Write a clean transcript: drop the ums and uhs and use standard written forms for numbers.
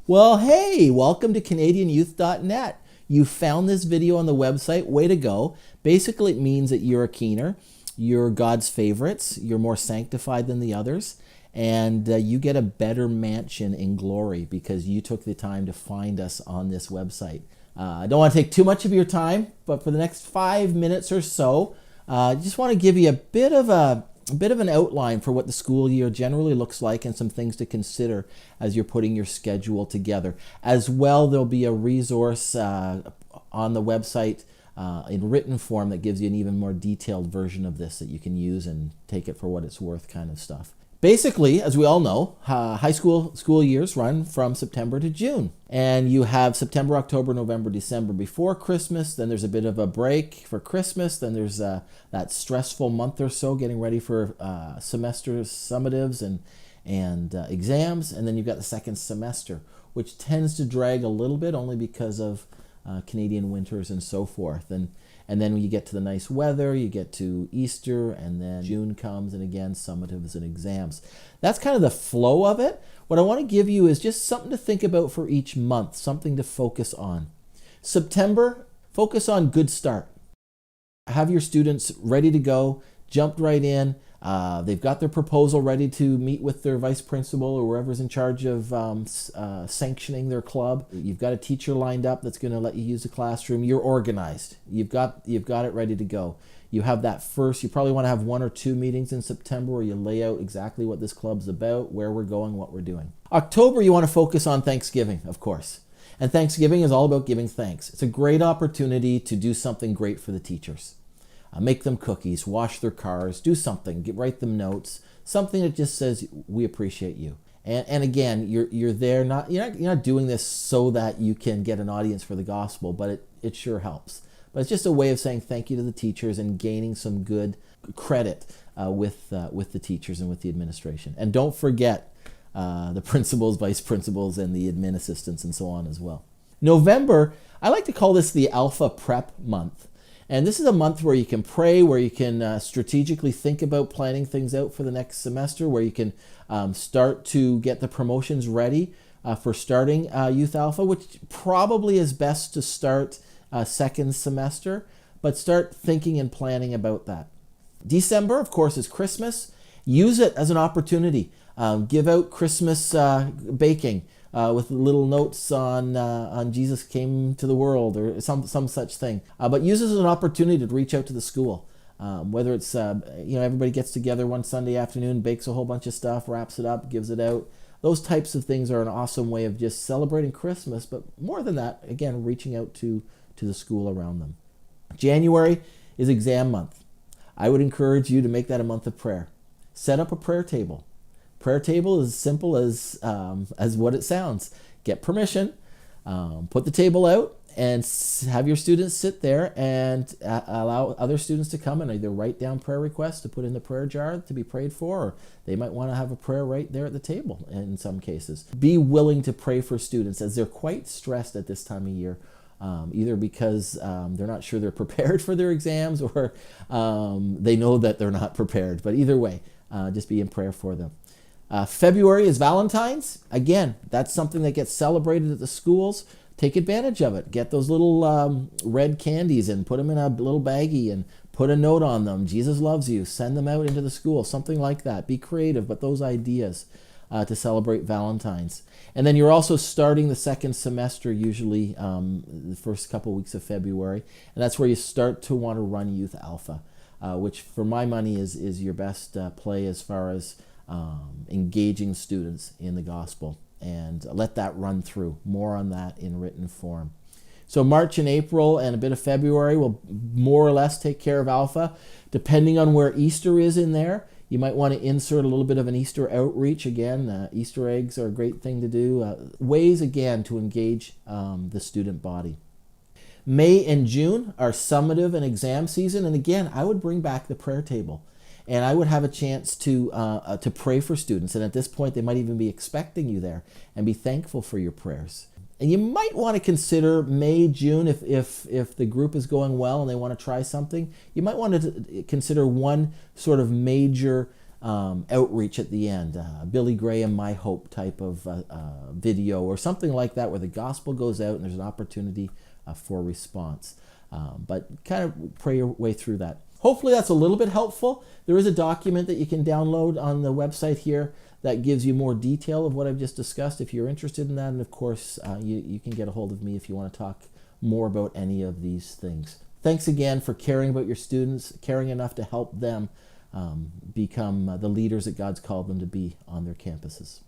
Well, hey, welcome to CanadianYouth.net. You found this video on the website. Way to go. Basically, it means that you're a keener, you're God's favorites, you're more sanctified than the others, and you get a better mansion in glory because you took the time to find us on this website. I don't want to take too much of your time, but for the next 5 minutes or so, I just want to give you a bit of an outline for what the school year generally looks like and some things to consider as you're putting your schedule together. As well, there'll be a resource on the website in written form that gives you an even more detailed version of this that you can use and take it for what it's worth kind of stuff. Basically, as we all know, high school years run from September to June. And you have September, October, November, December before Christmas. Then there's a bit of a break for Christmas. Then there's that stressful month or so getting ready for semester summatives and exams. And then you've got the second semester, which tends to drag a little bit only because of Canadian winters and so forth. And then when you get to the nice weather, you get to Easter, and then June comes, and again, summatives and exams. That's kind of the flow of it. What I want to give you is just something to think about for each month, something to focus on. September, focus on good start. Have your students ready to go, jumped right in. They've got their proposal ready to meet with their vice principal or whoever's in charge of sanctioning their club. You've got a teacher lined up that's going to let you use the classroom. You're organized. You've got it ready to go. You have that first. You probably want to have 1 or 2 meetings in September where you lay out exactly what this club's about, where we're going, what we're doing. October, you want to focus on Thanksgiving, of course. And Thanksgiving is all about giving thanks. It's a great opportunity to do something great for the teachers. Make them cookies, wash their cars, do something, write them notes, something that just says we appreciate you. And again, you're there you're not doing this so that you can get an audience for the gospel, but it sure helps. But it's just a way of saying thank you to the teachers and gaining some good credit with the teachers and with the administration. And don't forget the principals, vice principals, and the admin assistants and so on as well. November, I like to call this the Alpha Prep month. And this is a month where you can pray, where you can strategically think about planning things out for the next semester, where you can start to get the promotions ready for starting Youth Alpha, which probably is best to start second semester, but start thinking and planning about that. December, of course, is Christmas. Use it as an opportunity. Give out Christmas baking. With little notes on Jesus came to the world or some such thing. But use it as an opportunity to reach out to the school. Whether it's, everybody gets together one Sunday afternoon, bakes a whole bunch of stuff, wraps it up, gives it out. Those types of things are an awesome way of just celebrating Christmas, but more than that, again, reaching out to the school around them. January is exam month. I would encourage you to make that a month of prayer. Set up a prayer table. Prayer table is as simple as what it sounds. Get permission, put the table out, and have your students sit there and allow other students to come and either write down prayer requests to put in the prayer jar to be prayed for, or they might want to have a prayer right there at the table in some cases. Be willing to pray for students as they're quite stressed at this time of year, either because they're not sure they're prepared for their exams or they know that they're not prepared. But either way, just be in prayer for them. February is Valentine's. Again, that's something that gets celebrated at the schools. Take advantage of it. Get those little red candies and put them in a little baggie and put a note on them. Jesus loves you. Send them out into the school. Something like that. Be creative, but those ideas to celebrate Valentine's. And then you're also starting the second semester, usually the first couple weeks of February. And that's where you start to want to run Youth Alpha, which for my money is your best play as far as engaging students in the gospel, and let that run through. More on that in written form. So March and April and a bit of February will more or less take care of Alpha. Depending on where Easter is in there, you might want to insert a little bit of an Easter outreach. Again, Easter eggs are a great thing to do. Ways, again, to engage the student body. May and June are summative and exam season, and again, I would bring back the prayer table. And I would have a chance to pray for students. And at this point, they might even be expecting you there and be thankful for your prayers. And you might want to consider May, June, if the group is going well and they want to try something. You might want to consider one sort of major outreach at the end, Billy Graham, My Hope type of video or something like that, where the gospel goes out and there's an opportunity for response. But kind of pray your way through that. Hopefully that's a little bit helpful. There is a document that you can download on the website here that gives you more detail of what I've just discussed if you're interested in that. And of course, you can get a hold of me if you want to talk more about any of these things. Thanks again for caring about your students, caring enough to help them become the leaders that God's called them to be on their campuses.